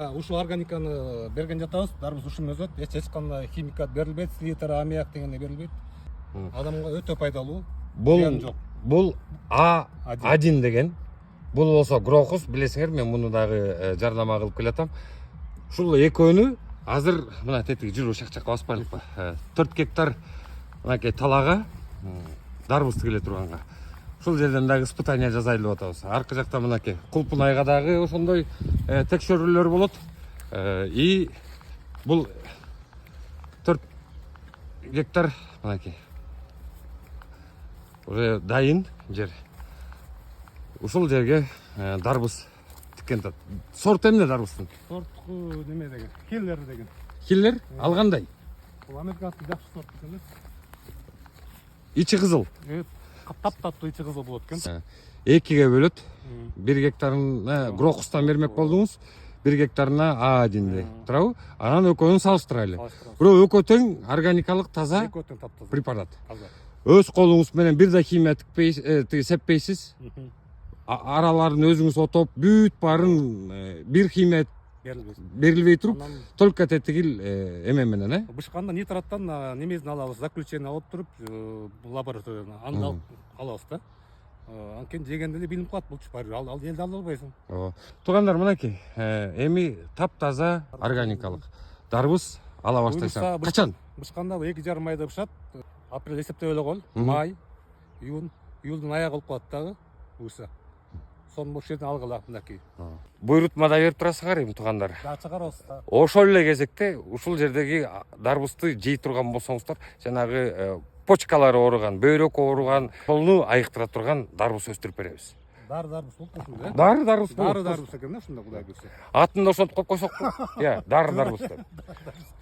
Ушул органиканы берген жатабыз, дарбыз ушуну өзөт, эч кандай химикат берилбейт, селитр, аммиак дегенде берилбейт. Адамга өтө пайдалуу. Бул А1 деген. Бул болсо Грохус, билесиңер, мен муну дагы жарнама кылып келатам. Ушул экөөнү азыр мына тетиги жүрүп шакчакка баспайлыкпы. 4 гектар мынакей талага дарбыз тигиле турганга. Ушул жерден дагы испытание жасайлы деп атабыз. Аркы жакта мынакей Кулпунайга дагы ошондой текшерүүлөр болот. И бул 4 гектар мынакей уже дайын жер. Ушул жерге дарбыз тиккен тат. Сорт эмне дарбыздын? Сорту неме деген? Хиллер деген. Хиллер ал кандай? Бул американский жакшы сорт экен. Ичи кызыл. Таптаттуу ичи кызыл болот экен. Экиге бөлөт. 1 гектарына Грохустан бермек болдуңуз. 1 гектарына А1 турабы? Анан экөөнү салыштырайлы. Бирок экөө тең органикалык таза препарат. Өз колуңуз менен бир да химия сеппейсиз. Араларын өзүңүз отоп, бүт барын бир химия берилбей туруп, только тетигил эме менен, Бышканда нитраттан немесин алабыз, заключение алып туруп, лабораториядан аны алабыз да. Анткени жегенде эле билинип калат, булчу баары ал элди ала албайсың. Туугандар, мынакей, эми таптаза органикалык дарбыз ала баштайсың. Качан? Бышканда 2,5 айда бышат. Апрель эсептеп эле кол. Май, июлдун аягы болуп калат дагы. Буйса. Сонун ошол жерден алгыла мынакей. Буйрутмада берип турасыңар эми туугандар. Да, чыгарабыз. Ошол эле кезекте ушул жердеги дарбызды жей турган болсоңуздар, жанагы почкалары ооруган, бөйрөк ооруган, колуну айыктыра турган дарбыз өстүрүп беребиз. Дарбыз болуп ушунда. Дарбыз экен да ушунда, Кудай көрсө. Атын да ошентип коюп койсокпу? Дарбыз деп.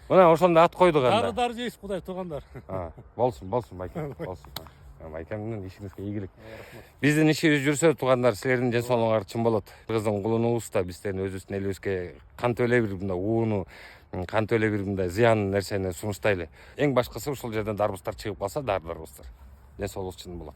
Мына ошондо ат койдук анда. Дары жейсиз, Кудай, туугандар. Болсун, байкем, болсун. Байкемдин ишиңизге ийгилик. Биздин ишибиз жүрсө, туугандар, силердин ден соолугуңар чын болот. Кыздын кулунубуз да бизден өзүбүздүн элибизге кантип эле бир мындай ууну, кантип эле бир мындай зыян нерсени сунуштайлы. Эң башкысы ушул жерден дарбыздар чыгып калса, дарбыздар. Ден соолугубуз чын болот.